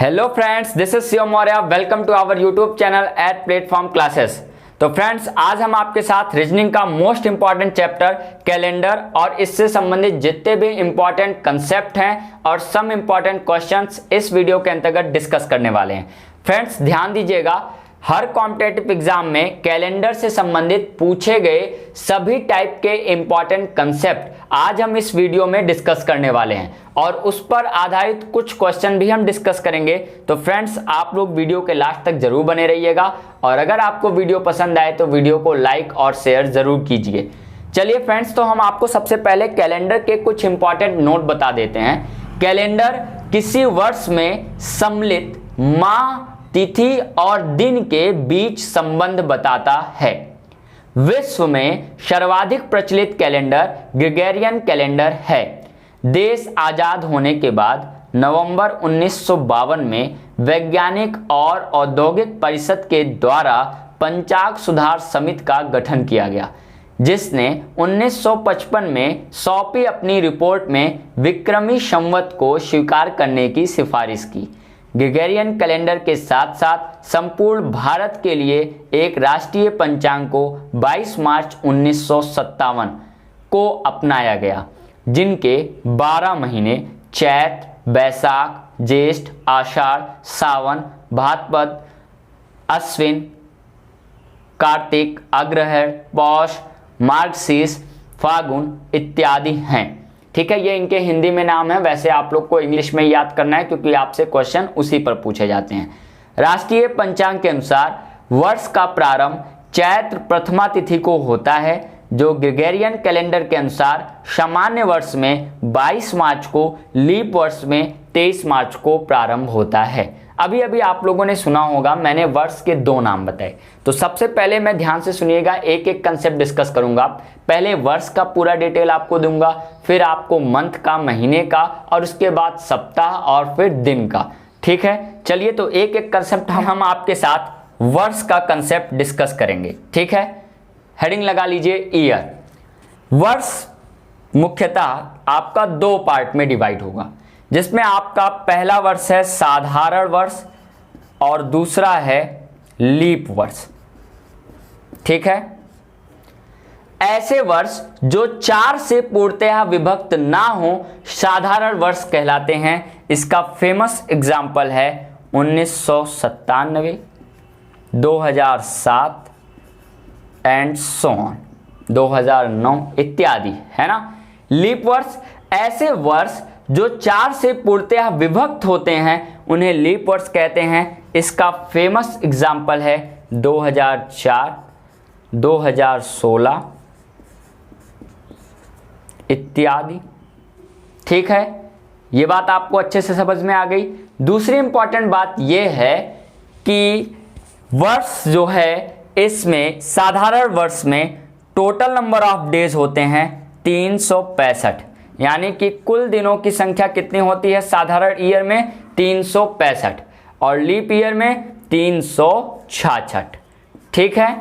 Hello friends, this is Shiv Maurya. Welcome to our YouTube channel at platform classes. तो friends, आज हम आपके साथ रीजनिंग का मोस्ट इंपॉर्टेंट चैप्टर कैलेंडर और इससे संबंधित जितने भी इंपॉर्टेंट कंसेप्ट हैं और सम इंपॉर्टेंट क्वेश्चंस इस वीडियो के अंतर्गत डिस्कस करने वाले हैं। फ्रेंड्स, ध्यान दीजिएगा, हर कॉम्पिटेटिव एग्जाम में कैलेंडर से संबंधित पूछे गए सभी टाइप के इंपॉर्टेंट कंसेप्ट आज हम इस वीडियो में डिस्कस करने वाले हैं और उस पर आधारित कुछ क्वेश्चन भी हम डिस्कस करेंगे। तो फ्रेंड्स, आप लोग वीडियो के लास्ट तक जरूर बने रहिएगा और अगर आपको वीडियो पसंद आए तो वीडियो को लाइक और शेयर जरूर कीजिए। चलिए फ्रेंड्स, तो हम आपको सबसे पहले कैलेंडर के कुछ इंपॉर्टेंट नोट बता देते हैं। कैलेंडर किसी वर्ष में सम्मिलित माह, तिथि और दिन के बीच संबंध बताता है। विश्व में सर्वाधिक प्रचलित कैलेंडर ग्रेगोरियन कैलेंडर है। देश आजाद होने के बाद नवंबर 1952 में वैज्ञानिक और औद्योगिक परिषद के द्वारा पंचांग सुधार समिति का गठन किया गया, जिसने 1955 में सौंपी अपनी रिपोर्ट में विक्रमी संवत को स्वीकार करने की सिफारिश की। ग्रेगोरियन कैलेंडर के साथ साथ संपूर्ण भारत के लिए एक राष्ट्रीय पंचांग को 22 मार्च 1957 को अपनाया गया, जिनके 12 महीने चैत, बैसाख, ज्येष्ठ, आषाढ़, सावन, भाद्रपद, अश्विन, कार्तिक, अग्रहायण, पौष, मार्गशीर्ष, फागुन इत्यादि हैं। ठीक है, ये इनके हिंदी में नाम है। वैसे आप लोग को इंग्लिश में याद करना है क्योंकि आपसे क्वेश्चन उसी पर पूछे जाते हैं। राष्ट्रीय पंचांग के अनुसार वर्ष का प्रारंभ चैत्र प्रथमा तिथि को होता है, जो ग्रेगोरियन कैलेंडर के अनुसार सामान्य वर्ष में 22 मार्च को, लीप वर्ष में 23 मार्च को प्रारंभ होता है। अभी अभी आप लोगों ने सुना होगा, मैंने वर्ष के दो नाम बताए। तो सबसे पहले मैं ध्यान से सुनिएगा, एक एक कंसेप्ट डिस्कस करूंगा। पहले वर्ष का पूरा डिटेल आपको दूंगा, फिर आपको मंथ का, महीने का और उसके बाद सप्ताह और फिर दिन का। ठीक है, चलिए तो एक एक कंसेप्ट हम आपके साथ वर्ष का कंसेप्ट डिस्कस करेंगे। ठीक है, हेडिंग लगा लीजिए ईयर। वर्ष मुख्यतः आपका दो पार्ट में डिवाइड होगा, जिसमें आपका पहला वर्ष है साधारण वर्ष और दूसरा है लीप वर्ष। ठीक है, ऐसे वर्ष जो 4 से पूर्णतः विभक्त ना हो साधारण वर्ष कहलाते हैं। इसका फेमस एग्जाम्पल है 1997, 2007 एंड सो ऑन, 2009 इत्यादि, है ना। लीप वर्ष ऐसे वर्ष जो 4 से पूर्णतः विभक्त होते हैं उन्हें लीप वर्ष कहते हैं। इसका फेमस एग्जाम्पल है 2004, 2016 इत्यादि। ठीक है, ये बात आपको अच्छे से समझ में आ गई। दूसरी इंपॉर्टेंट बात यह है कि वर्ष जो है, इसमें साधारण वर्ष में टोटल नंबर ऑफ डेज होते हैं 365, यानी कि कुल दिनों की संख्या कितनी होती है साधारण ईयर में? 365 और लीप ईयर में 366। ठीक है,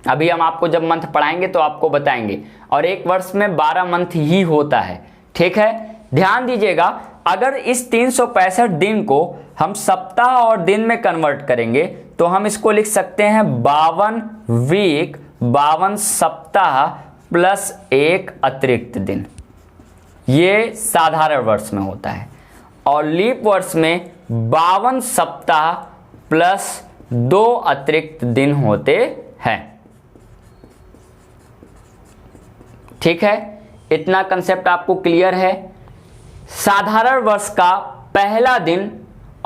अभी हम आपको जब मंथ पढ़ाएंगे तो आपको बताएंगे। और एक वर्ष में 12 मंथ ही होता है। ठीक है, ध्यान दीजिएगा, अगर इस 365 दिन को हम सप्ताह और दिन में कन्वर्ट करेंगे तो हम इसको लिख सकते हैं 52 वीक, 52 सप्ताह प्लस एक अतिरिक्त दिन। ये साधारण वर्ष में होता है। और लीप वर्ष में 52 सप्ताह प्लस 2 अतिरिक्त दिन होते हैं। ठीक है, इतना कंसेप्ट आपको क्लियर है। साधारण वर्ष का पहला दिन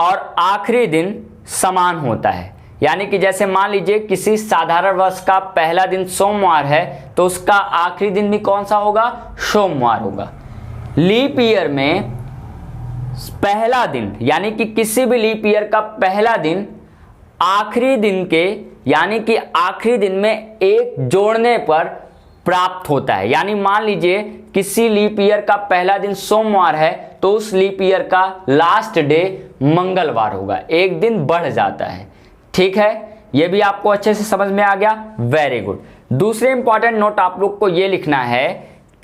और आखिरी दिन समान होता है, यानी कि जैसे मान लीजिए किसी साधारण वर्ष का पहला दिन सोमवार है तो उसका आखिरी दिन भी कौन सा होगा? सोमवार होगा। लीप ईयर में पहला दिन, यानी कि किसी भी लीप ईयर का पहला दिन आखिरी दिन के, यानी कि आखिरी दिन में एक जोड़ने पर प्राप्त होता है। यानी मान लीजिए किसी लीप ईयर का पहला दिन सोमवार है तो उस लीप ईयर का लास्ट डे मंगलवार होगा, एक दिन बढ़ जाता है। ठीक है, ये भी आपको अच्छे से समझ में आ गया, वेरी गुड। दूसरे इंपॉर्टेंट नोट आप लोग को ये लिखना है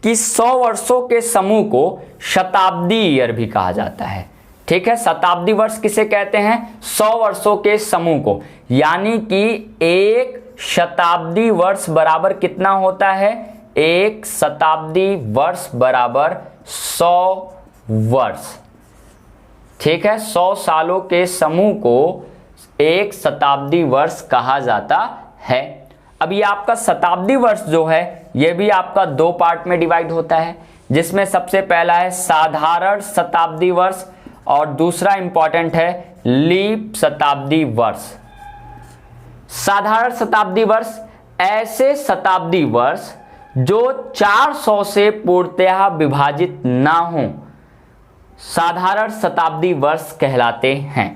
कि 100 वर्षों के समूह को शताब्दी ईयर भी कहा जाता है। ठीक है। शताब्दी वर्ष किसे कहते हैं? 100 वर्षों के समूह को। यानी कि एक शताब्दी वर्ष बराबर कितना होता है? एक शताब्दी वर्ष बराबर 100 वर्ष। ठीक है, 100 सालों के समूह को एक शताब्दी वर्ष कहा जाता है। अब ये आपका शताब्दी वर्ष जो है ये भी आपका 2 पार्ट में डिवाइड होता है, जिसमें सबसे पहला है साधारण शताब्दी वर्ष और दूसरा इंपॉर्टेंट है लीप शताब्दी वर्ष। साधारण शताब्दी वर्ष ऐसे शताब्दी वर्ष जो 400 से पूर्णतः विभाजित ना हो, साधारण शताब्दी वर्ष कहलाते हैं।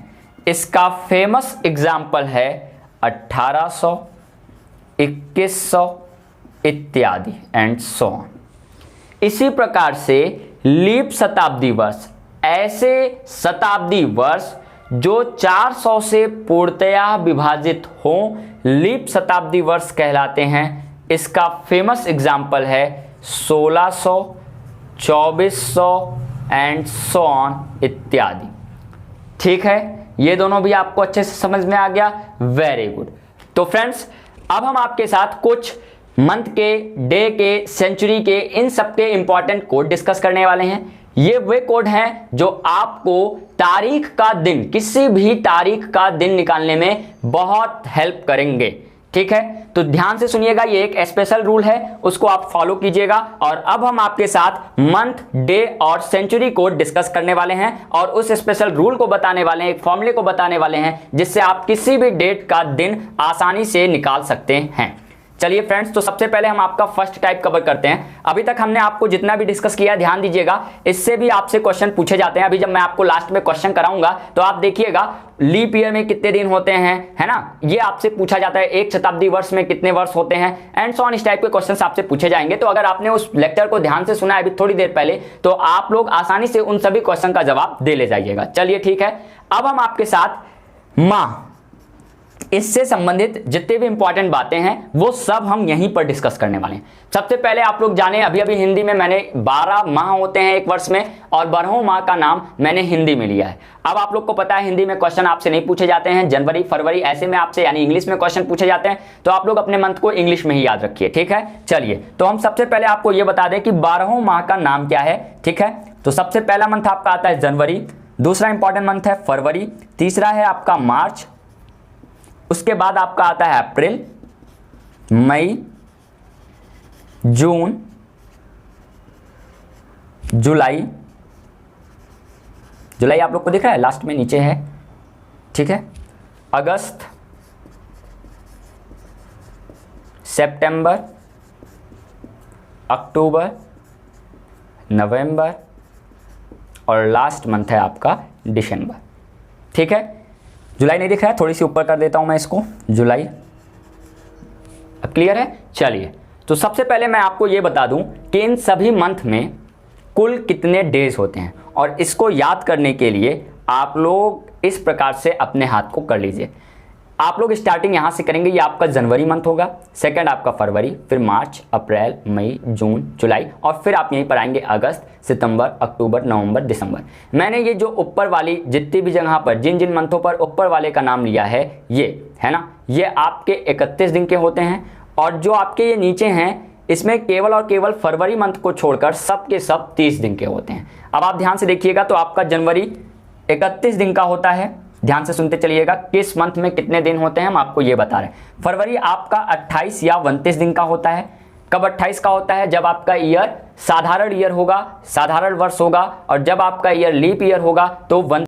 इसका फेमस एग्जाम्पल है 1800, 2100 इत्यादि एंड सो ऑन। इसी प्रकार से लीप शताब्दी वर्ष ऐसे शताब्दी वर्ष जो 400 से पूर्णतः विभाजित हो, लीप शताब्दी वर्ष कहलाते हैं। इसका फेमस एग्जाम्पल है 1600, 2400 एंड सो ऑन इत्यादि। ठीक है, ये दोनों भी आपको अच्छे से समझ में आ गया। Very good. तो फ्रेंड्स, अब हम आपके साथ कुछ मंथ के, डे के, सेंचुरी के, इन सब के इंपॉर्टेंट कोड डिस्कस करने वाले हैं। ये वे कोड हैं जो आपको तारीख का दिन, किसी भी तारीख का दिन निकालने में बहुत हेल्प करेंगे। ठीक है, तो ध्यान से सुनिएगा, ये एक स्पेशल रूल है, उसको आप फॉलो कीजिएगा। और अब हम आपके साथ मंथ, डे और सेंचुरी कोड डिस्कस करने वाले हैं और उस स्पेशल रूल को बताने वाले हैं, एक फॉर्मूले को बताने वाले हैं जिससे आप किसी भी डेट का दिन आसानी से निकाल सकते हैं। चलिए फ्रेंड्स, तो सबसे पहले हम आपका फर्स्ट टाइप कवर करते हैं। अभी तक हमने आपको जितना भी डिस्कस किया, ध्यान दीजिएगा, इससे भी आपसे क्वेश्चन पूछे जाते हैं। अभी जब मैं आपको लास्ट में क्वेश्चन कराऊंगा तो आप देखिएगा लीप ईयर में कितने दिन होते हैं, है ना, ये आपसे पूछा जाता है। एक शताब्दी वर्ष में कितने वर्ष होते हैं एंड सो ऑन, इस टाइप के क्वेश्चन आपसे पूछे जाएंगे। तो अगर आपने उस लेक्चर को ध्यान से सुना है अभी थोड़ी देर पहले, तो आप लोग आसानी से उन सभी क्वेश्चन का जवाब दे ले जाइएगा। चलिए ठीक है, अब हम आपके साथ माह, इससे संबंधित जितने भी इंपॉर्टेंट बातें हैं वो सब हम यहीं पर डिस्कस करने वाले हैं। सबसे पहले आप लोग जाने, अभी अभी हिंदी में मैंने 12 माह होते हैं एक वर्ष में, और 12वें माह का नाम मैंने हिंदी में लिया है। अब आप लोग को पता है हिंदी में क्वेश्चन आपसे नहीं पूछे जाते हैं, जनवरी, फरवरी ऐसे में आपसे, यानी इंग्लिश में क्वेश्चन पूछे जाते हैं, तो आप लोग अपने मंथ को इंग्लिश में ही याद रखिए। ठीक है, चलिए, तो हम सबसे पहले आपको यह बता दें कि 12वें माह का नाम क्या है। ठीक है, तो सबसे पहला मंथ आपका आता है जनवरी, दूसरा इंपॉर्टेंट मंथ है फरवरी, तीसरा है आपका मार्च, उसके बाद आपका आता है अप्रैल, मई, जून, जुलाई, जुलाई आप लोग को दिख रहा है लास्ट में नीचे है। ठीक है, अगस्त, सितंबर, अक्टूबर, नवंबर और लास्ट मंथ है आपका दिसंबर। ठीक है, जुलाई नहीं दिख रहा है, थोड़ी सी ऊपर कर देता हूं मैं इसको, जुलाई। अब क्लियर है? चलिए, तो सबसे पहले मैं आपको यह बता दूं कि इन सभी मंथ में कुल कितने डेज होते हैं, और इसको याद करने के लिए आप लोग इस प्रकार से अपने हाथ को कर लीजिए। आप लोग स्टार्टिंग यहां से करेंगे, ये आपका जनवरी मंथ होगा, सेकंड आपका फरवरी, फिर मार्च, अप्रैल, मई, जून, जुलाई, और फिर आप यहीं पर आएंगे अगस्त, सितंबर, अक्टूबर, नवंबर, दिसंबर। मैंने ये जो ऊपर वाली जितनी भी जगह पर, जिन जिन मंथों पर ऊपर वाले का नाम लिया है, ये है ना, ये आपके 31 दिन के होते हैं। और जो आपके ये नीचे हैं, इसमें केवल और केवल फरवरी मंथ को छोड़कर सब के सब 30 दिन के होते हैं। अब आप ध्यान से देखिएगा, तो आपका जनवरी 31 दिन का होता है, ध्यान से सुनते चलिएगा, किस मंथ में कितने दिन होते हैं हम आपको ये बता रहे हैं। फरवरी आपका 28 या 29 दिन का होता है। कब 28 का होता है? जब आपका ईयर साधारण ईयर होगा, साधारण वर्ष होगा, और जब आपका ईयर लीप ईयर होगा तो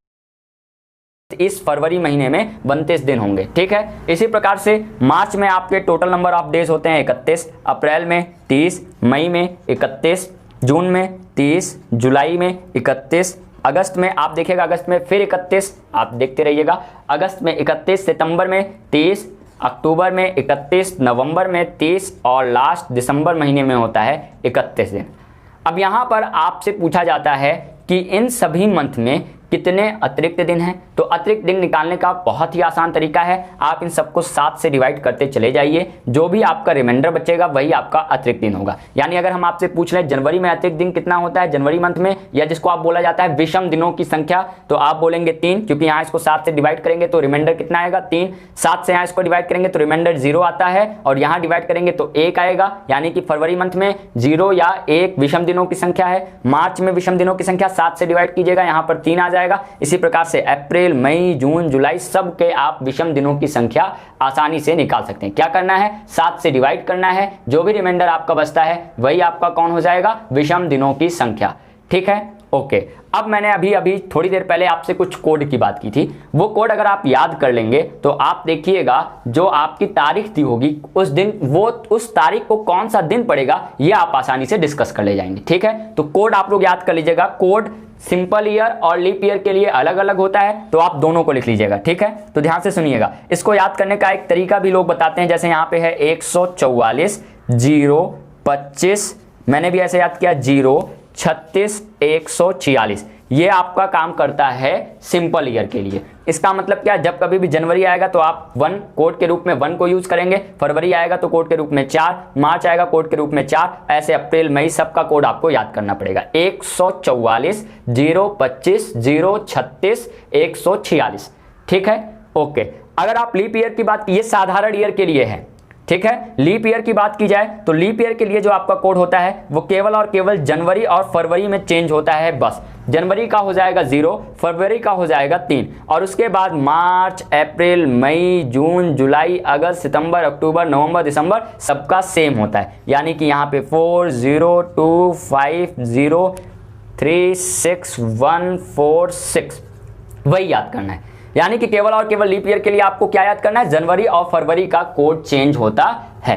इस फरवरी महीने में 29 दिन होंगे। ठीक है, इसी प्रकार से मार्च में आपके टोटल नंबर ऑफ डेज होते हैं 31, अप्रैल में 30, मई में 31, जून में 30, जुलाई में 31, अगस्त में आप देखिएगा, अगस्त में फिर 31, आप देखते रहिएगा, अगस्त में 31, सितंबर में 30, अक्टूबर में 31, नवंबर में 30 और लास्ट दिसंबर महीने में होता है 31 दिन। अब यहाँ पर आपसे पूछा जाता है कि इन सभी मंथ में कितने अतिरिक्त दिन हैं। तो अतिरिक्त दिन निकालने का बहुत ही आसान तरीका है, आप इन सबको 7 से डिवाइड करते चले जाइए, जो भी आपका रिमाइंडर बचेगा वही आपका अतिरिक्त दिन होगा। यानी अगर हम आपसे पूछ रहे हैं जनवरी में अतिरिक्त दिन कितना होता है जनवरी मंथ में, या जिसको आप बोला जाता है विषम दिनों की संख्या, तो आप बोलेंगे 3, क्योंकि यहाँ इसको 7 से डिवाइड करेंगे तो रिमाइंडर कितना आएगा 3। 7 से यहाँ इसको डिवाइड करेंगे तो रिमाइंडर 0 आता है, और यहाँ डिवाइड करेंगे तो 1 आएगा। यानी कि फरवरी मंथ में 0 या 1 विषम दिनों की संख्या है। मार्च में विषम दिनों की संख्या 7 से डिवाइड कीजिएगा, यहाँ पर 3 आ जाएगा। इसी प्रकार से अप्रैल, मई, जून, जुलाई सब के आप विषम दिनों की संख्या आसानी से निकाल सकते हैं। क्या करना है, 7 से डिवाइड करना है, जो भी रिमाइंडर आपका बचता है वही आपका कौन हो जाएगा, विषम दिनों की संख्या। ठीक है, ओके। अब मैंने अभी थोड़ी देर पहले आपसे कुछ कोड की बात की थी, वो कोड अगर आप याद कर लेंगे तो आप देखिएगा जो आपकी तारीख दी होगी उस दिन, वो उस तारीख को कौन सा दिन पड़ेगा ये आप आसानी से डिस्कस कर ले जाएंगे। ठीक है, तो कोड आप लोग याद कर लीजिएगा। कोड सिंपल ईयर और लीप ईयर के लिए अलग अलग होता है, तो आप दोनों को लिख लीजिएगा। ठीक है, तो ध्यान से सुनिएगा। इसको याद करने का एक तरीका भी लोग बताते हैं, जैसे यहाँ पे है 144 0 25, मैंने भी ऐसे याद किया 0 36 146। ये आपका काम करता है सिंपल ईयर के लिए। इसका मतलब क्या, जब कभी भी जनवरी आएगा तो आप 1 कोड के रूप में 1 को यूज करेंगे, फरवरी आएगा तो कोड के रूप में 4, मार्च आएगा कोड के रूप में 4, ऐसे अप्रैल मई सबका कोड आपको याद करना पड़ेगा। 144 0 25 0 36 146। ठीक है, ओके। अगर आप लीप ईयर की बात की, ये साधारण ईयर के लिए है। ठीक है, लीप ईयर की बात की जाए तो लीप ईयर के लिए जो आपका कोड होता है वो केवल और केवल जनवरी और फरवरी में चेंज होता है बस। जनवरी का हो जाएगा 0, फरवरी का हो जाएगा 3, और उसके बाद मार्च, अप्रैल, मई, जून, जुलाई, अगस्त, सितंबर, अक्टूबर, नवंबर, दिसंबर सबका सेम होता है। यानी कि यहाँ पे 4 0 2 5 0 3 6 1 4 6 वही याद करना है। यानी कि केवल और केवल लीप ईयर के लिए आपको क्या याद करना है, जनवरी और फरवरी का कोड चेंज होता है।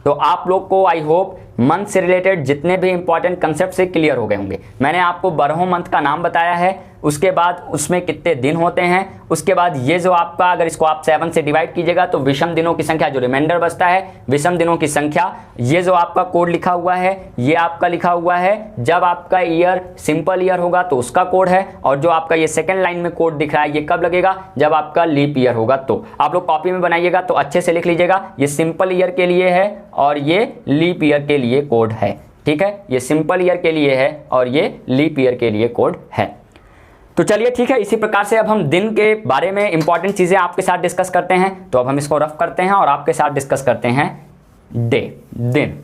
तो आप लोग को आई होप मंथ से रिलेटेड जितने भी इंपॉर्टेंट कंसेप्ट से क्लियर हो गए होंगे। मैंने आपको 12 मंथ का नाम बताया है, उसके बाद उसमें कितने दिन होते हैं, उसके बाद ये जो आपका, अगर इसको आप 7 से डिवाइड कीजिएगा तो विषम दिनों की संख्या, जो रिमाइंडर बचता है विषम दिनों की संख्या, ये जो आपका कोड लिखा हुआ है ये आपका लिखा हुआ है। जब आपका ईयर सिंपल ईयर होगा तो उसका कोड है, और जो आपका ये सेकेंड लाइन में कोड दिख रहा है ये कब लगेगा, जब आपका लीप ईयर होगा। तो आप लोग कॉपी में बनाइएगा तो अच्छे से लिख लीजिएगा, ये सिंपल ईयर के लिए है और ये लीप ईयर के लिए कोड है। ठीक है, ये सिंपल ईयर के लिए है और ये लीप ईयर के लिए कोड है। तो चलिए ठीक है, इसी प्रकार से अब हम दिन के बारे में इंपॉर्टेंट चीजें आपके साथ डिस्कस करते हैं। तो अब हम इसको रफ करते हैं और आपके साथ डिस्कस करते हैं डे, दिन।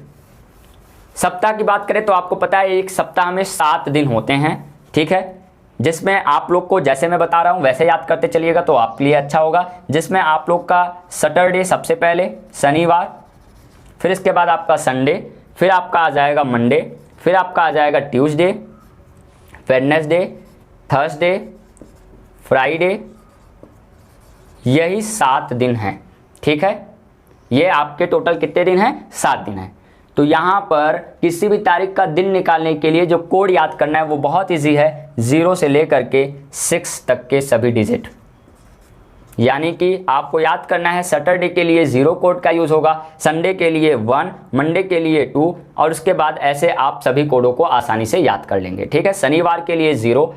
सप्ताह की बात करें तो आपको पता है एक सप्ताह में 7 दिन होते हैं। ठीक है, जिसमें आप लोग को जैसे मैं बता रहा हूं वैसे याद करते चलिएगा तो आपके लिए अच्छा होगा। जिसमें आप लोग का सैटरडे सबसे पहले, शनिवार, फिर इसके बाद आपका संडे, फिर आपका आ जाएगा मंडे, फिर आपका आ जाएगा ट्यूसडे, वेडनेसडे, थर्सडे, फ्राइडे, यही 7 दिन हैं। ठीक है, ये आपके टोटल कितने दिन हैं, 7 दिन हैं। तो यहाँ पर किसी भी तारीख का दिन निकालने के लिए जो कोड याद करना है वो बहुत इजी है, 0 से लेकर के 6 तक के सभी डिजिट। यानी कि आपको याद करना है सैटरडे के लिए 0 कोड का यूज होगा, संडे के लिए 1, मंडे के लिए 2, और उसके बाद ऐसे आप सभी कोडों को आसानी से याद कर लेंगे। ठीक है, शनिवार के लिए 0,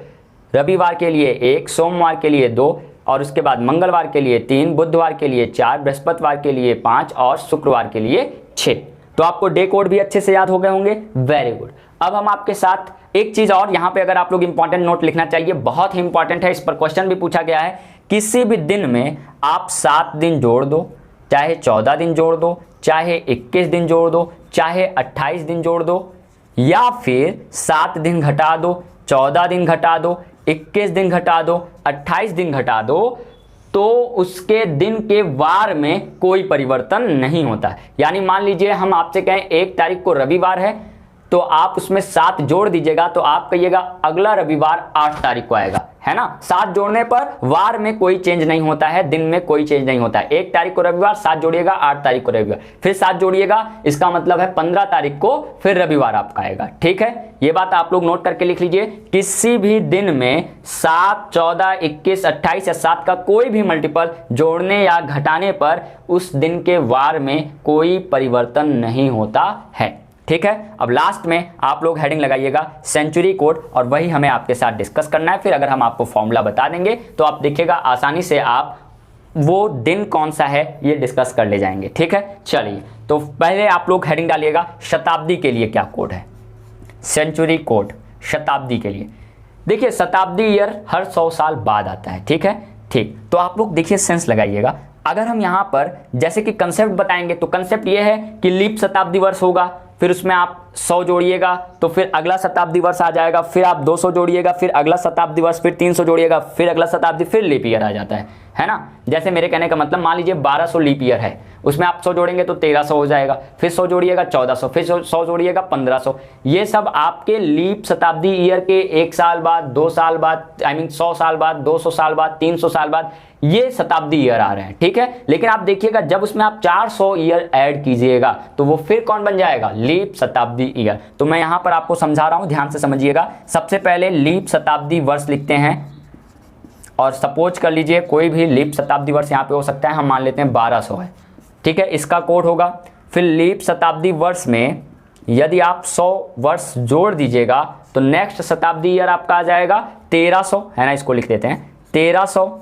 रविवार के लिए 1, सोमवार के लिए 2, और उसके बाद मंगलवार के लिए 3, बुधवार के लिए 4, बृहस्पतिवार के लिए 5 और शुक्रवार के लिए 6। तो आपको डे कोड भी अच्छे से याद हो गए होंगे, वेरी गुड। अब हम आपके साथ एक चीज और, यहाँ पे अगर आप लोग इंपॉर्टेंट नोट लिखना चाहिए, बहुत ही इंपॉर्टेंट है, इस पर क्वेश्चन भी पूछा गया है। किसी भी दिन में आप 7 दिन जोड़ दो, चाहे 14 दिन जोड़ दो, चाहे 21 दिन जोड़ दो, चाहे 28 दिन जोड़ दो, या फिर 7 दिन घटा दो, 14 दिन घटा दो, 21 दिन घटा दो, 28 दिन घटा दो, तो उसके दिन के वार में कोई परिवर्तन नहीं होता है। यानी मान लीजिए हम आपसे कहें 1 तारीख को रविवार है, तो आप उसमें 7 जोड़ दीजिएगा तो आप कहिएगा अगला रविवार 8 तारीख को आएगा, है ना। 7 जोड़ने पर वार में कोई चेंज नहीं होता है, दिन में कोई चेंज नहीं होता है। 1 तारीख को रविवार, 7 जोड़िएगा 8 तारीख को रविवार, फिर 7 जोड़िएगा, इसका मतलब है 15 तारीख को फिर रविवार आपका आएगा। ठीक है, ये बात आप लोग नोट करके लिख लीजिए। किसी भी दिन में 7, 14, 21, 28 या 7 का कोई भी मल्टीपल जोड़ने या घटाने पर उस दिन के वार में कोई परिवर्तन नहीं होता है। ठीक है। अब लास्ट में आप लोग हेडिंग लगाइएगा सेंचुरी कोड, और वही हमें आपके साथ डिस्कस करना है। फिर अगर हम आपको फॉर्मूला बता देंगे तो आप देखिएगा आसानी से आप वो दिन कौन सा है ये डिस्कस कर ले जाएंगे, ठीक है। चलिए, तो पहले आप लोग हेडिंग डालिएगा शताब्दी के लिए क्या कोड है। सेंचुरी कोड शताब्दी के लिए, देखिए शताब्दी ईयर हर 100 साल बाद आता है, ठीक है। ठीक, तो आप लोग देखिए सेंस लगाइएगा। अगर हम यहाँ पर जैसे कि कंसेप्ट बताएंगे तो कंसेप्ट ये है कि लीप शताब्दी वर्ष होगा, फिर उसमें आप 100 जोड़िएगा तो फिर अगला शताब्दी वर्ष आ जाएगा, फिर आप 200 जोड़िएगा, फिर अगला शताब्दी वर्ष, फिर 300 जोड़िएगा, फिर अगला शताब्दी, फिर लीप ईयर आ जाता है ना। जैसे मेरे कहने का मतलब मान लीजिए 1200 लीप ईयर है, उसमें आप 100 जोड़ेंगे तो 1300 हो जाएगा, फिर 100 जोड़िएगा 1400, फिर 100 जोड़िएगा 1500। ये सब आपके लीप शताब्दी ईयर के 1 साल बाद, 2 साल बाद, 100 साल बाद, 200 साल बाद, 300 साल बाद ये शताब्दी ईयर आ रहे हैं, ठीक है। लेकिन आप देखिएगा जब उसमें आप 400 ईयर ऐड कीजिएगा तो वो फिर कौन बन जाएगा, लीप शताब्दी ईयर। तो मैं यहां पर आपको समझा रहा हूं, ध्यान से समझिएगा। सबसे पहले लीप शताब्दी वर्ष लिखते हैं, और सपोज कर लीजिए कोई भी लीप शताब्दी वर्ष यहां पे हो सकता है, हम मान लेते हैं 1200 है, ठीक है, इसका कोड होगा। फिर लीप शताब्दी वर्ष में यदि आप 100 वर्ष जोड़ दीजिएगा तो नेक्स्ट शताब्दी ईयर आपका आ जाएगा 1300, है ना, इसको लिख देते हैं 1300,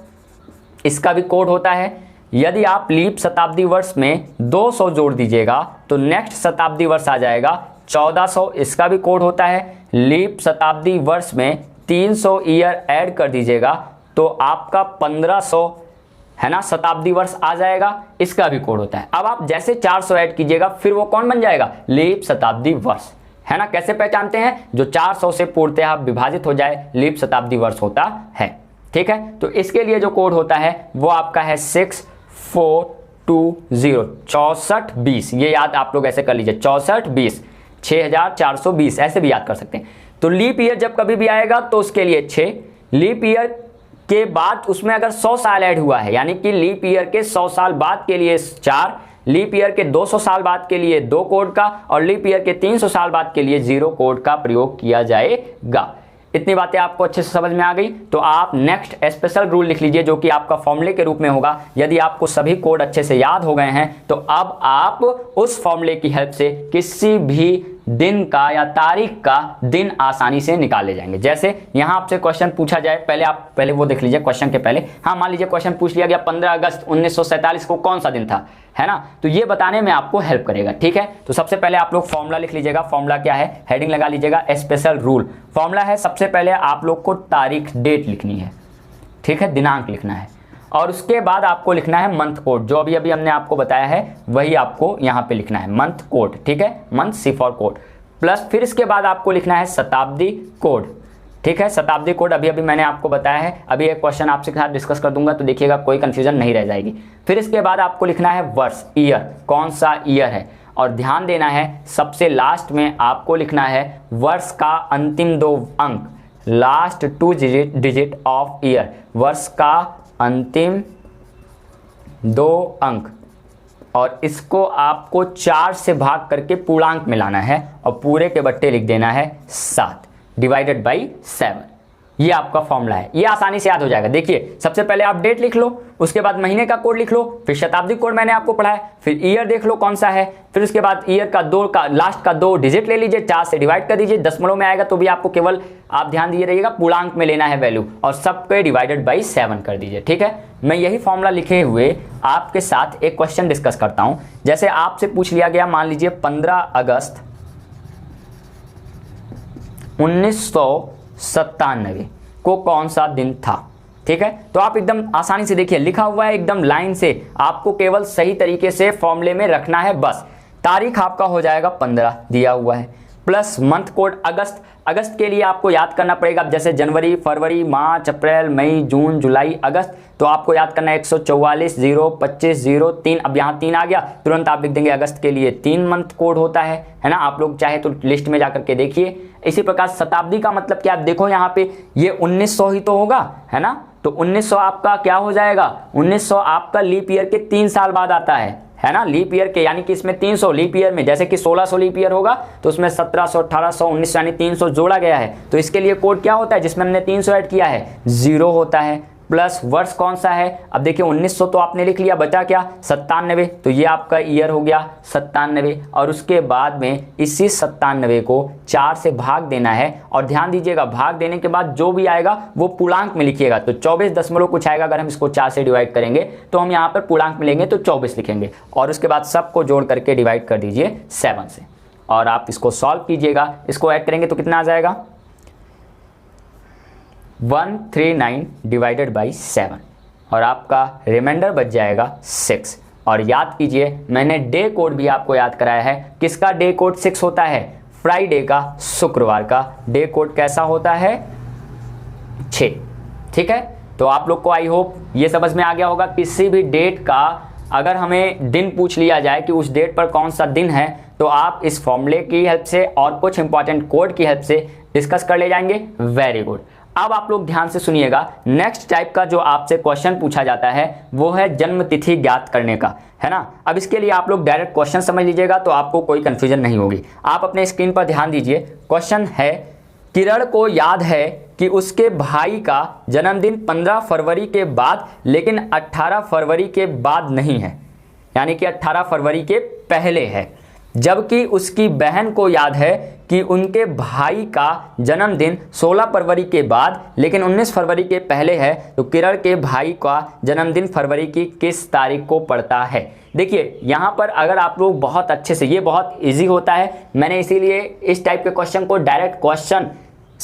इसका भी कोड होता है। यदि आप लीप शताब्दी वर्ष में 200 जोड़ दीजिएगा तो नेक्स्ट शताब्दी वर्ष आ जाएगा 1400, इसका भी कोड होता है। लीप शताब्दी वर्ष में 300 ईयर ऐड कर दीजिएगा तो आपका 1500, है ना, शताब्दी वर्ष आ जाएगा, इसका भी कोड होता है। अब आप जैसे 400 ऐड कीजिएगा फिर वो कौन बन जाएगा, लीप शताब्दी वर्ष, है ना। कैसे पहचानते हैं, जो 400 से पूर्णतः विभाजित हो जाए लीप शताब्दी वर्ष होता है, ठीक है। तो इसके लिए जो कोड होता है वो आपका है 6420, 6420, ये याद आप लोग ऐसे कर लीजिए, 6420, 6420 ऐसे भी याद कर सकते हैं। तो लीप ईयर जब कभी भी आएगा तो उसके लिए 6, लीप ईयर के बाद उसमें अगर 100 साल ऐड हुआ है, यानी कि लीप ईयर के 100 साल बाद के लिए 4, लीप ईयर के 200 साल बाद के लिए 2 कोड का, और लीप ईयर के 300 साल बाद के लिए 0 कोड का प्रयोग किया जाएगा। इतनी बातें आपको अच्छे से समझ में आ गई। तो आप नेक्स्ट स्पेशल रूल लिख लीजिए जो कि आपका फॉर्मूले के रूप में होगा। यदि आपको सभी कोड अच्छे से याद हो गए हैं तो अब आप उस फॉर्मूले की हेल्प से किसी भी दिन का या तारीख का दिन आसानी से निकाले जाएंगे। जैसे यहां आपसे क्वेश्चन पूछा जाए, पहले वो देख लीजिए क्वेश्चन के पहले। हाँ, मान लीजिए क्वेश्चन पूछ लिया गया 15 अगस्त 1947 को कौन सा दिन था, है ना, तो ये बताने में आपको हेल्प करेगा, ठीक है। तो सबसे पहले आप लोग फॉर्मूला लिख लीजिएगा। फॉर्मूला क्या है, हेडिंग लगा लीजिएगा स्पेशल रूल। फॉर्मूला है सबसे पहले आप लोग को तारीख, डेट लिखनी है, ठीक है, दिनांक लिखना है, और उसके बाद आपको लिखना है मंथ कोड, जो अभी हमने आपको बताया है वही आपको यहाँ पे लिखना है, मंथ कोड, ठीक है, month C for code, plus फिर इसके बाद आपको लिखना है शताब्दी कोड, ठीक है। शताब्दी कोड अभी मैंने आपको बताया है, अभी एक क्वेश्चन आपसे साथ डिस्कस कर दूंगा तो देखिएगा कोई कंफ्यूजन नहीं रह जाएगी। फिर इसके बाद आपको लिखना है वर्ष, ईयर, कौन सा ईयर है, और ध्यान देना है सबसे लास्ट में आपको लिखना है वर्ष का अंतिम 2 अंक, लास्ट 2 डिजिट ऑफ ईयर, वर्ष का अंतिम 2 अंक, और इसको आपको 4 से भाग करके पूर्णांक में लाना है और पूरे के बट्टे लिख देना है 7 डिवाइडेड बाई 7। ये आपका फॉर्मूला है, ये आसानी से याद हो जाएगा। देखिए सबसे पहले आप डेट लिख लो, उसके बाद महीने का कोड लिख लो, फिर शताब्दी कोड मैंने आपको पढ़ाया, फिर ईयर देख लो कौन सा है, फिर उसके बाद ईयर का लास्ट का 2 डिजिट ले लीजिए, 4 से डिवाइड कर दीजिए, दशमलव में आएगा तो भी आपको केवल आप ध्यान दिए रहिएगा पूर्णांक में लेना है वैल्यू, और सबके डिवाइडेड बाई 7 कर दीजिए, ठीक है। मैं यही फॉर्मूला लिखे हुए आपके साथ एक क्वेश्चन डिस्कस करता हूं। जैसे आपसे पूछ लिया गया, मान लीजिए 15 अगस्त 1997 को कौन सा दिन था, ठीक है। तो आप एकदम आसानी से देखिए, लिखा हुआ है एकदम लाइन से, आपको केवल सही तरीके से फॉर्मूले में रखना है बस। तारीख आपका हो जाएगा 15 दिया हुआ है, प्लस मंथ कोड अगस्त, अगस्त के लिए आपको याद करना पड़ेगा, जैसे जनवरी, फरवरी, मार्च, अप्रैल, मई, जून, जुलाई, अगस्त, तो आपको याद करना है 144, 0, 25, 0, 3। अब यहाँ 3 आ गया, तुरंत आप लिख देंगे अगस्त के लिए 3 मंथ कोड होता है ना। आप लोग चाहे तो लिस्ट में जाकर के देखिए। इसी प्रकार शताब्दी का मतलब क्या, आप देखो यहाँ पे ये 1900 ही तो होगा, है ना, तो 1900 आपका क्या हो जाएगा, 1900 आपका लीप ईयर के 3 साल बाद आता है ना, लीप ईयर के, यानी कि इसमें 300 लीप ईयर में, जैसे कि 1600 लीप ईयर होगा तो उसमें 1700, 1800, 1900 यानी 300 जोड़ा गया है, तो इसके लिए कोड क्या होता है जिसमें हमने 300 ऐड किया है, 0 होता है। प्लस वर्ष कौन सा है। अब देखिए 1900 तो आपने लिख लिया, बचा क्या 97, तो ये आपका ईयर हो गया 97 और उसके बाद में इसी 97 को 4 से भाग देना है। और ध्यान दीजिएगा भाग देने के बाद जो भी आएगा वो पूर्णांक में लिखिएगा, तो 24 दशमलव कुछ आएगा। अगर हम इसको 4 से डिवाइड करेंगे तो हम यहाँ पर पूर्णांक में लेंगे तो 24 लिखेंगे और उसके बाद सबको जोड़ करके डिवाइड कर दीजिए 7 से और आप इसको सॉल्व कीजिएगा। इसको ऐड करेंगे तो कितना आ जाएगा 139 डिवाइडेड बाई 7 और आपका रिमाइंडर बच जाएगा 6। और याद कीजिए मैंने डे कोड भी आपको याद कराया है। किसका डे कोड 6 होता है, फ्राइडे का, शुक्रवार का डे कोड कैसा होता है 6। ठीक है, तो आप लोग को आई होप ये समझ में आ गया होगा। किसी भी डेट का अगर हमें दिन पूछ लिया जाए कि उस डेट पर कौन सा दिन है तो आप इस फॉर्मूले की हेल्प से और कुछ इंपॉर्टेंट कोड की हेल्प से डिस्कस कर ले जाएंगे। Very good. अब आप लोग ध्यान से सुनिएगा, नेक्स्ट टाइप का जो आपसे क्वेश्चन पूछा जाता है वो है जन्म तिथि ज्ञात करने का, है ना। अब इसके लिए आप लोग डायरेक्ट क्वेश्चन समझ लीजिएगा तो आपको कोई कंफ्यूजन नहीं होगी। आप अपने स्क्रीन पर ध्यान दीजिए, क्वेश्चन है किरण को याद है कि उसके भाई का जन्मदिन 15 फरवरी के बाद लेकिन 18 फरवरी के बाद नहीं है, यानी कि 18 फरवरी के पहले है। जबकि उसकी बहन को याद है कि उनके भाई का जन्मदिन 16 फरवरी के बाद लेकिन 19 फरवरी के पहले है, तो किरण के भाई का जन्मदिन फरवरी की किस तारीख को पड़ता है। देखिए यहाँ पर अगर आप लोग बहुत अच्छे से, ये बहुत इजी होता है, मैंने इसीलिए इस टाइप के क्वेश्चन को डायरेक्ट क्वेश्चन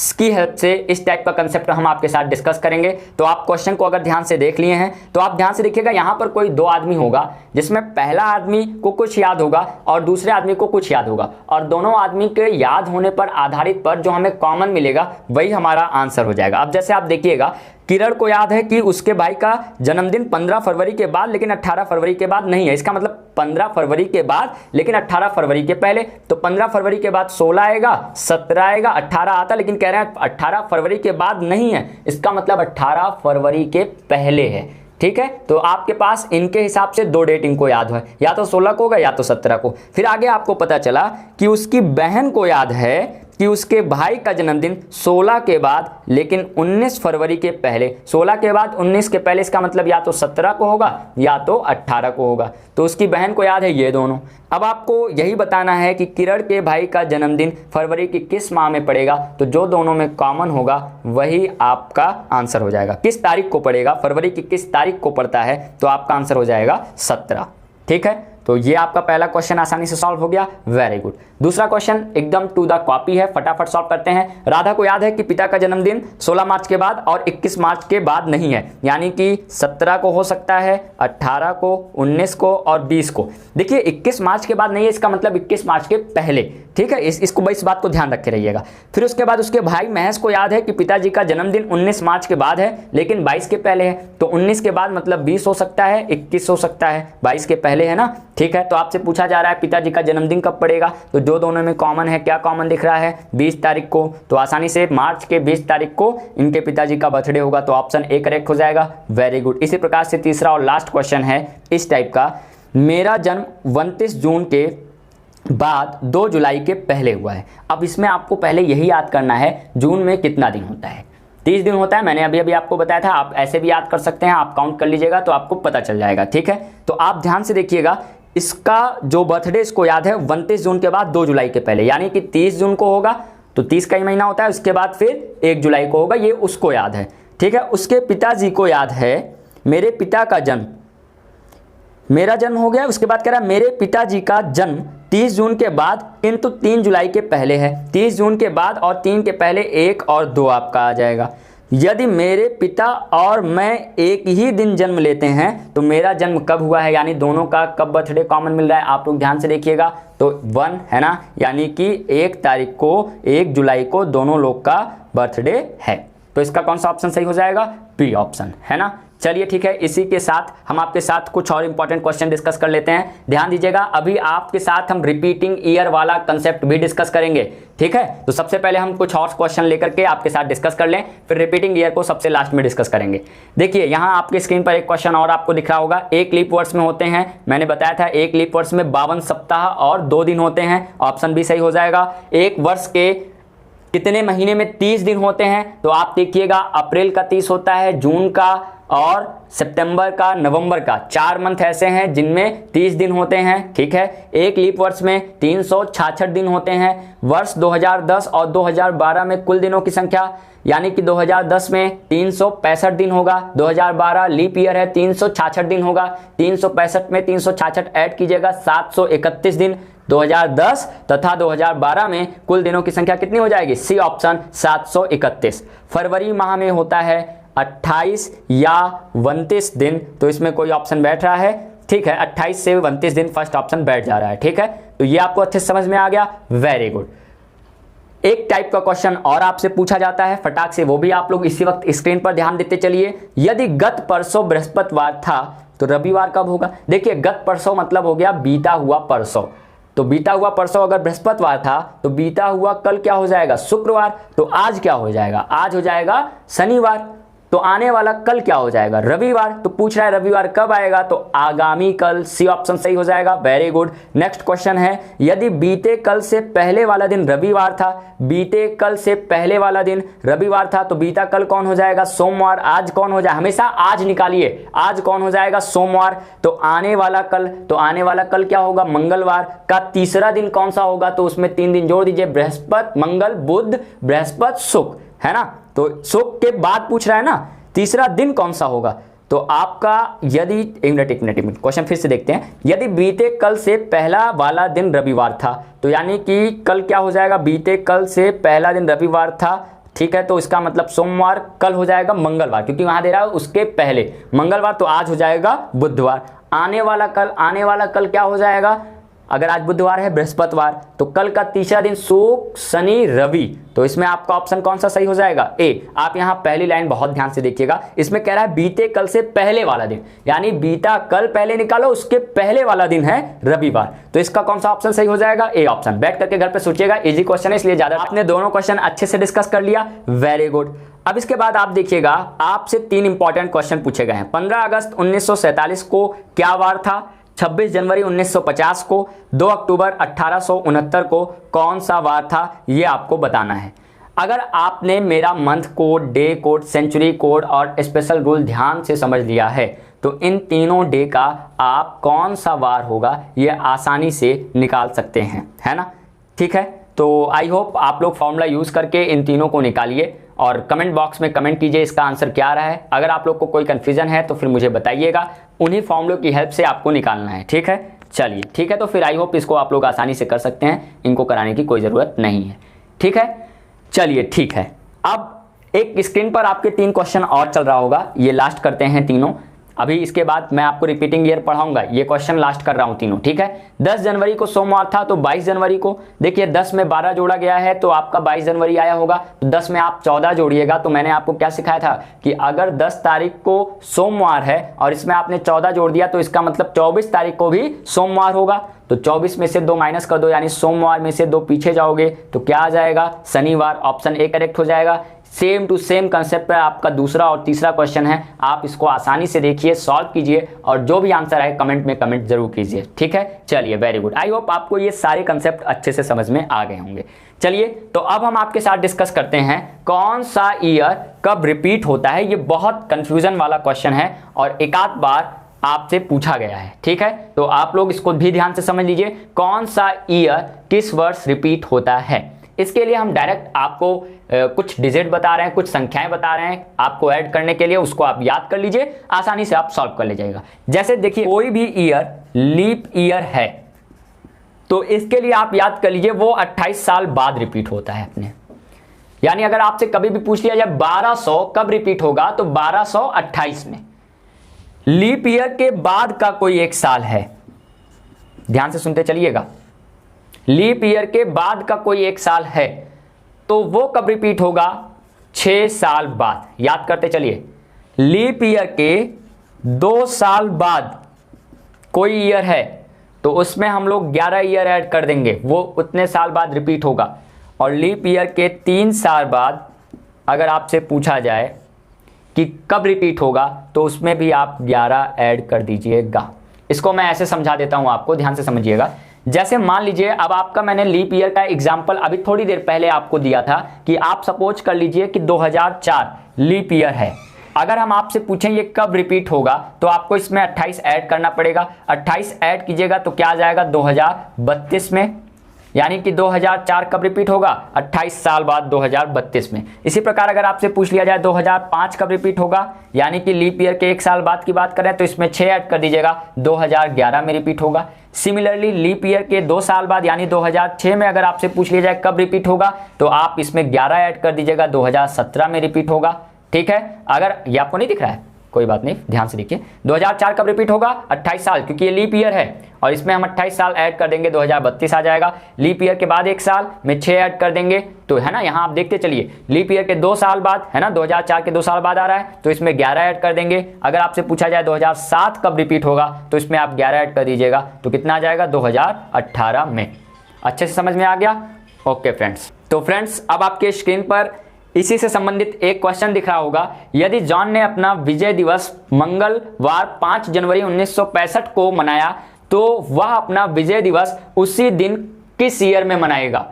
की हेल्प से इस टाइप का कंसेप्ट हम आपके साथ डिस्कस करेंगे। तो आप क्वेश्चन को अगर ध्यान से देख लिए हैं तो आप ध्यान से देखिएगा, यहाँ पर कोई दो आदमी होगा जिसमें पहला आदमी को कुछ याद होगा और दूसरे आदमी को कुछ याद होगा और दोनों आदमी के याद होने पर आधारित पर जो हमें कॉमन मिलेगा वही हमारा आंसर हो जाएगा। अब जैसे आप देखिएगा किरण को याद है कि उसके भाई का जन्मदिन 15 फरवरी के बाद लेकिन 18 फरवरी के बाद नहीं है, इसका मतलब 15 फरवरी के बाद लेकिन 18 फरवरी के पहले। तो 15 फरवरी के बाद 16 आएगा, 17 आएगा, 18 आता, लेकिन कह रहे हैं 18 फरवरी के बाद नहीं है, इसका मतलब 18 फरवरी के पहले है। ठीक है, तो आपके पास इनके हिसाब से दो डेट इनको याद है, या तो 16 को होगा या तो 17 को। फिर आगे आपको पता चला कि उसकी बहन को याद है कि उसके भाई का जन्मदिन 16 के बाद लेकिन 19 फरवरी के पहले। 16 के बाद 19 के पहले, इसका मतलब या तो 17 को होगा या तो 18 को होगा। तो उसकी बहन को याद है ये दोनों। अब आपको यही बताना है कि किरण के भाई का जन्मदिन फरवरी की किस माह में पड़ेगा, तो जो दोनों में कॉमन होगा वही आपका आंसर हो जाएगा। किस तारीख को पड़ेगा, फरवरी की किस तारीख को पड़ता है, तो आपका आंसर हो जाएगा 17। ठीक है, तो ये आपका पहला क्वेश्चन आसानी से सॉल्व हो गया। Very good. दूसरा क्वेश्चन एकदम टू द कॉपी है, फटाफट सॉल्व करते हैं। राधा को याद है कि पिता का जन्मदिन 16 मार्च के बाद और 21 मार्च के बाद नहीं है, यानी कि 17 को हो सकता है, 18 को, 19 को और 20 को। देखिए 21 मार्च के बाद नहीं है, इसका मतलब 21 मार्च के पहले। ठीक है, इसको इस बात को ध्यान रखे रहिएगा। फिर उसके बाद उसके भाई महेश को याद है कि पिताजी का जन्मदिन 19 मार्च के बाद है लेकिन 22 के पहले है, तो 19 के बाद मतलब 20 हो सकता है, 21 हो सकता है, 22 के पहले है ना। ठीक है, तो आपसे पूछा जा रहा है पिताजी का जन्मदिन कब पड़ेगा, तो जो दोनों में कॉमन है, क्या कॉमन दिख रहा है 20 तारीख को, तो आसानी से मार्च के 20 तारीख को इनके पिताजी का बर्थडे होगा, तो ऑप्शन ए करेक्ट हो जाएगा। Very good. इसी प्रकार से तीसरा और लास्ट क्वेश्चन है इस टाइप का, मेरा जन्म 29 जून के बाद 2 जुलाई के पहले हुआ है। अब इसमें आपको पहले यही याद करना है जून में कितना दिन होता है। 30 दिन होता है, मैंने अभी अभी आपको बताया था, आप ऐसे भी याद कर सकते हैं, आप काउंट कर लीजिएगा तो आपको पता चल जाएगा। ठीक है, तो आप ध्यान से देखिएगा, इसका जो बर्थडे इसको याद है 29 जून के बाद 2 जुलाई के पहले, यानी कि 30 जून को होगा तो 30 का ही महीना होता है, उसके बाद फिर 1 जुलाई को होगा, ये उसको याद है। ठीक है, उसके पिताजी को याद है मेरे पिता का जन्म, मेरा जन्म हो गया, उसके बाद कह रहा है मेरे पिताजी का जन्म 30 जून के बाद किंतु 3 जुलाई के पहले है। 30 जून के बाद और 3 के पहले 1 और 2 आपका आ जाएगा। यदि मेरे पिता और मैं एक ही दिन जन्म लेते हैं तो मेरा जन्म कब हुआ है, यानी दोनों का कब बर्थडे कॉमन मिल रहा है, आप लोग ध्यान से देखिएगा। तो 1 है ना, यानी कि 1 तारीख को, 1 जुलाई को दोनों लोग का बर्थडे है। तो इसका कौन सा ऑप्शन सही हो जाएगा, बी ऑप्शन, है ना। चलिए ठीक है, इसी के साथ हम आपके साथ कुछ और इंपॉर्टेंट क्वेश्चन डिस्कस कर लेते हैं। ध्यान दीजिएगा, अभी आपके साथ हम रिपीटिंग ईयर वाला कंसेप्ट भी डिस्कस करेंगे। ठीक है, तो सबसे पहले हम कुछ और क्वेश्चन लेकर के आपके साथ डिस्कस कर लें, फिर रिपीटिंग ईयर को सबसे लास्ट में डिस्कस करेंगे। देखिए यहाँ आपके स्क्रीन पर एक क्वेश्चन और आपको दिख रहा होगा, एक लीप वर्ष में होते हैं, मैंने बताया था एक लीप वर्ष में 52 सप्ताह और 2 दिन होते हैं, ऑप्शन बी सही हो जाएगा। एक वर्ष के कितने महीने में 30 दिन होते हैं? तो आप देखिएगा अप्रैल का 30 होता है, जून का और सितंबर का, नवंबर का, 4 मंथ ऐसे हैं जिनमें 30 दिन होते हैं। ठीक है, एक लीप वर्ष में 366 दिन होते हैं। वर्ष 2010 और 2012 में कुल दिनों की संख्या, यानी कि 2010 में 365 दिन होगा, 2012 लीप ईयर है 366 दिन होगा, 365 में 366 ऐड कीजिएगा 731 दिन। 2010 तथा 2012 में कुल दिनों की संख्या कितनी हो जाएगी? C option 731। फरवरी माह में होता है 28 या 29 दिन, तो इसमें कोई ऑप्शन बैठ रहा है। ठीक है, 28 से 29 दिन फर्स्ट ऑप्शन बैठ जा रहा है। ठीक है, तो ये आपको अच्छे से समझ में आ गया, वेरी गुड। एक टाइप का क्वेश्चन और आपसे पूछा जाता है फटाक से, वो भी आप लोग इसी वक्त स्क्रीन पर ध्यान देते चलिए। यदि गत परसों बृहस्पतिवार था तो रविवार कब होगा? देखिए, गत परसों मतलब हो गया बीता हुआ परसों, तो बीता हुआ परसों अगर बृहस्पतिवार था तो बीता हुआ कल क्या हो जाएगा? शुक्रवार। तो आज क्या हो जाएगा? आज हो जाएगा शनिवार। तो आने वाला कल क्या हो जाएगा? रविवार। तो पूछ रहा है रविवार कब आएगा? तो आगामी कल, सी ऑप्शन सही हो जाएगा, वेरी गुड। नेक्स्ट क्वेश्चन है, यदि बीते कल से पहले वाला दिन रविवार था, बीते कल से पहले वाला दिन रविवार था, तो बीता कल कौन हो जाएगा? सोमवार। आज कौन हो जाए? हमेशा आज निकालिए, आज कौन हो जाएगा? सोमवार। तो आने वाला कल, तो आने वाला कल क्या होगा? मंगलवार। का तीसरा दिन कौन सा होगा? तो उसमें 3 दिन जोड़ दीजिए, बृहस्पति, मंगल, बुध, बृहस्पति, शुक्र, है ना। तो शुक्र के बाद पूछ रहा है ना, तीसरा दिन कौन सा होगा? तो आपका यदि एक मिनट क्वेश्चन फिर से देखते हैं। यदि बीते कल से पहला वाला दिन रविवार था, तो यानी कि कल क्या हो जाएगा? बीते कल से पहला दिन रविवार था। ठीक है, तो इसका मतलब सोमवार, कल हो जाएगा मंगलवार, क्योंकि वहां दे रहा है उसके पहले मंगलवार, तो आज हो जाएगा बुधवार। आने वाला कल क्या हो जाएगा? अगर आज बुधवार है, बृहस्पतिवार, तो कल का तीसरा दिन शुक्र, शनि, रवि। तो इसमें आपका ऑप्शन कौन सा सही हो जाएगा? ए। आप यहां पहली लाइन बहुत ध्यान से देखिएगा, इसमें कह रहा है बीते कल से पहले वाला दिन, यानी बीता कल पहले निकालो, उसके पहले वाला दिन है रविवार। तो इसका कौन सा ऑप्शन सही हो जाएगा? A option. बैठ करके घर पे सोचिएगा, इजी क्वेश्चन है इसलिए ज्यादा। आपने दोनों क्वेश्चन अच्छे से डिस्कस कर लिया, वेरी गुड। अब इसके बाद आप देखिएगा, आपसे 3 इंपॉर्टेंट क्वेश्चन पूछे गए हैं। 15 अगस्त 1947 को क्या वार था? 26 जनवरी 1950 को, 2 अक्टूबर 1869 को कौन सा वार था? ये आपको बताना है। अगर आपने मेरा month code, day code, century code और स्पेशल रूल ध्यान से समझ लिया है, तो इन तीनों डे का आप कौन सा वार होगा ये आसानी से निकाल सकते हैं, है ना। ठीक है, तो आई होप आप लोग फॉर्मूला यूज़ करके इन तीनों को निकालिए और कमेंट बॉक्स में कमेंट कीजिए इसका आंसर क्या रहा है। अगर आप लोग को कोई कन्फ्यूजन है तो फिर मुझे बताइएगा, उन्हीं फॉर्मूलों की हेल्प से आपको निकालना है। ठीक है, चलिए ठीक है, तो फिर आई होप इसको आप लोग आसानी से कर सकते हैं, इनको कराने की कोई ज़रूरत नहीं है। ठीक है, चलिए ठीक है। अब एक स्क्रीन पर आपके 3 क्वेश्चन और चल रहा होगा, ये लास्ट करते हैं तीनों। अभी इसके बाद मैं आपको रिपीटिंग ईयर पढ़ाऊंगा, ये क्वेश्चन लास्ट कर रहा हूं तीनों। ठीक है, 10 जनवरी को सोमवार था, तो 22 जनवरी को देखिए 10 में 12 जोड़ा गया है, तो आपका 22 जनवरी आया होगा। तो 10 में आप 14 जोड़िएगा। तो मैंने आपको क्या सिखाया था कि अगर 10 तारीख को सोमवार है और इसमें आपने 14 जोड़ दिया, तो इसका मतलब 24 तारीख को भी सोमवार होगा। तो 24 में से 2 माइनस कर दो, यानी सोमवार में से 2 पीछे जाओगे तो क्या आ जाएगा? शनिवार। ऑप्शन ए करेक्ट हो जाएगा। सेम टू सेम कंसेप्ट पर आपका दूसरा और तीसरा क्वेश्चन है, आप इसको आसानी से देखिए, सॉल्व कीजिए और जो भी आंसर है कमेंट में कमेंट जरूर कीजिए। ठीक है, चलिए वेरी गुड। आई होप आपको ये सारे कंसेप्ट अच्छे से समझ में आ गए होंगे। चलिए, तो अब हम आपके साथ डिस्कस करते हैं कौन सा ईयर कब रिपीट होता है। ये बहुत कंफ्यूजन वाला क्वेश्चन है और एक आध बार आपसे पूछा गया है। ठीक है, तो आप लोग इसको भी ध्यान से समझ लीजिए, कौन सा ईयर किस वर्ष रिपीट होता है। इसके लिए हम डायरेक्ट आपको कुछ डिजिट बता रहे हैं, कुछ संख्याएं बता रहे हैं आपको ऐड करने के लिए, उसको आप याद कर लीजिए, आसानी से आप सॉल्व कर ले जाएगा। जैसे देखिए, कोई भी ईयर लीप ईयर है तो इसके लिए आप याद कर लीजिए वो 28 साल बाद रिपीट होता है अपने। यानी अगर आपसे कभी भी पूछ लिया जाए 1200 कब रिपीट होगा, तो 1228 में। लीप ईयर के बाद का कोई एक साल है, ध्यान से सुनते चलिएगा, लीप ईयर के बाद का कोई एक साल है तो वो कब रिपीट होगा? 6 साल बाद। याद करते चलिए, लीप ईयर के 2 साल बाद कोई ईयर है तो उसमें हम लोग 11 ईयर ऐड कर देंगे, वो उतने साल बाद रिपीट होगा। और लीप ईयर के 3 साल बाद अगर आपसे पूछा जाए कि कब रिपीट होगा, तो उसमें भी आप 11 ऐड कर दीजिएगा। इसको मैं ऐसे समझा देता हूं आपको, ध्यान से समझिएगा। जैसे मान लीजिए अब आपका मैंने लीप ईयर का एग्जाम्पल अभी थोड़ी देर पहले आपको दिया था कि आप सपोज कर लीजिए कि 2004 लीप ईयर है। अगर हम आपसे पूछें ये कब रिपीट होगा तो आपको इसमें 28 ऐड करना पड़ेगा। 28 ऐड कीजिएगा तो क्या आ जाएगा 2032 में, यानी कि 2004 कब रिपीट होगा 28 साल बाद 2032 में। इसी प्रकार अगर आपसे पूछ लिया जाए 2005 कब रिपीट होगा, यानी कि लीप ईयर के 1 साल बाद की बात करें तो इसमें 6 ऐड कर दीजिएगा 2011 में रिपीट होगा। सिमिलरली लीप ईयर के 2 साल बाद यानी 2006 में अगर आपसे पूछ लिया जाए कब रिपीट होगा तो आप इसमें 11 ऐड कर दीजिएगा 2017 में रिपीट होगा। ठीक है, अगर ये आपको नहीं दिख रहा है कोई बात नहीं, ध्यान से देखिए। 2004 कब रिपीट होगा 28 साल, क्योंकि ये लीप ईयर है और इसमें हम 28 साल ऐड कर देंगे 2032 आ जाएगा। लीप ईयर के बाद 1 साल में 6 ऐड कर देंगे तो है ना, यहाँ आप देखते चलिए लीप ईयर के 2 साल बाद है ना, 2004 के 2 साल बाद आ रहा है तो इसमें 11 ऐड कर देंगे। अगर आपसे पूछा जाए 2007 कब रिपीट होगा तो इसमें आप 11 ऐड कर दीजिएगा तो कितना आ जाएगा 2018 में। अच्छे से समझ में आ गया? ओके फ्रेंड्स, तो फ्रेंड्स अब आपके स्क्रीन पर इसी से संबंधित एक क्वेश्चन दिख रहा होगा। यदि जॉन ने अपना विजय दिवस मंगलवार 5 जनवरी 1965 को मनाया तो वह अपना विजय दिवस उसी दिन किस ईयर में मनाएगा?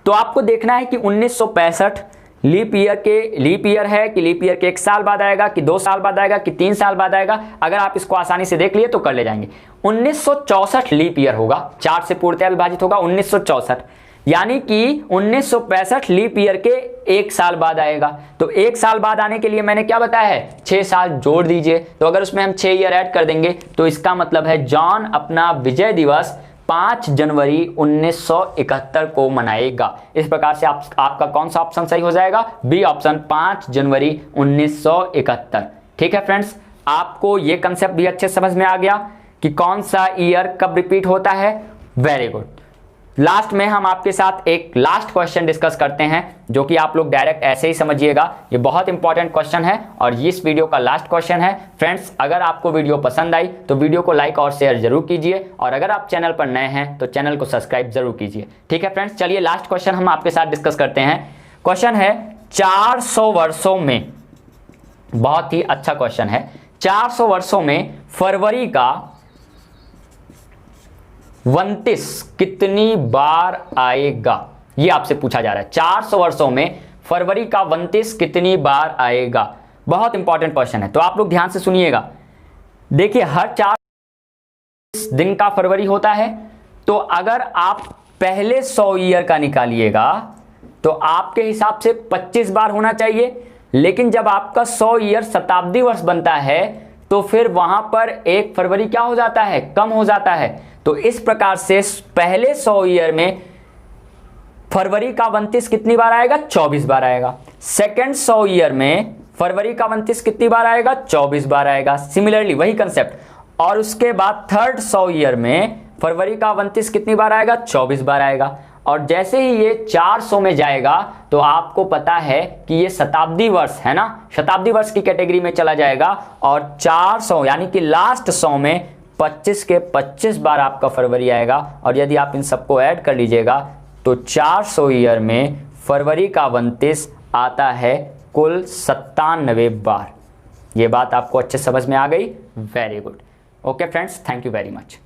तो आपको देखना है कि 1965 लीप ईयर है कि लीप ईयर के 1 साल बाद आएगा कि 2 साल बाद आएगा कि 3 साल बाद आएगा। अगर आप इसको आसानी से देख लिए तो कर ले जाएंगे। 1964 लीप ईयर होगा, 4 से पूर्णतः विभाजित होगा 1964, यानी कि 1965 लीप ईयर के 1 साल बाद आएगा। तो 1 साल बाद आने के लिए मैंने क्या बताया है 6 साल जोड़ दीजिए, तो अगर उसमें हम 6 ईयर ऐड कर देंगे तो इसका मतलब है जॉन अपना विजय दिवस 5 जनवरी 1971 को मनाएगा। इस प्रकार से आपका कौन सा ऑप्शन सही हो जाएगा? बी ऑप्शन 5 जनवरी 1971। ठीक है फ्रेंड्स, आपको ये कंसेप्ट भी अच्छे समझ में आ गया कि कौन सा ईयर कब रिपीट होता है। Very good. लास्ट में हम आपके साथ एक लास्ट क्वेश्चन डिस्कस करते हैं जो कि आप लोग डायरेक्ट ऐसे ही समझिएगा, ये बहुत इंपॉर्टेंट क्वेश्चन है और ये इस वीडियो का लास्ट क्वेश्चन है। फ्रेंड्स अगर आपको वीडियो पसंद आई तो वीडियो को लाइक और शेयर जरूर कीजिए और अगर आप चैनल पर नए हैं तो चैनल को सब्सक्राइब जरूर कीजिए। ठीक है फ्रेंड्स, चलिए लास्ट क्वेश्चन हम आपके साथ डिस्कस करते हैं। क्वेश्चन है 400 वर्षों में, बहुत ही अच्छा क्वेश्चन है, 400 वर्षों में फरवरी का 29 कितनी बार आएगा? ये आपसे पूछा जा रहा है। 400 वर्षों में फरवरी का 29 कितनी बार आएगा? बहुत इंपॉर्टेंट क्वेश्चन है, तो आप लोग ध्यान से सुनिएगा। देखिए हर 4 दिन का फरवरी होता है, तो अगर आप पहले 100 ईयर का निकालिएगा तो आपके हिसाब से 25 बार होना चाहिए, लेकिन जब आपका 100 ईयर शताब्दी वर्ष बनता है तो फिर वहां पर 1 फरवरी क्या हो जाता है? कम हो जाता है। तो इस प्रकार से पहले 100 ईयर में फरवरी का 29 कितनी बार आएगा? 24 बार आएगा। सेकंड 100 ईयर में फरवरी का 29 कितनी बार आएगा? 24 बार आएगा। सिमिलरली वही कंसेप्ट। और उसके बाद थर्ड 100 ईयर में फरवरी का 29 कितनी बार आएगा? 24 बार आएगा। और जैसे ही ये 400 में जाएगा तो आपको पता है कि ये शताब्दी वर्ष है ना, शताब्दी वर्ष की कैटेगरी में चला जाएगा और 400 यानी कि लास्ट 100 में 25 के 25 बार आपका फरवरी आएगा। और यदि आप इन सबको ऐड कर लीजिएगा तो 400 ईयर में फरवरी का 29 आता है कुल 97 बार। ये बात आपको अच्छे समझ में आ गई? Very good. Okay friends, thank you very much.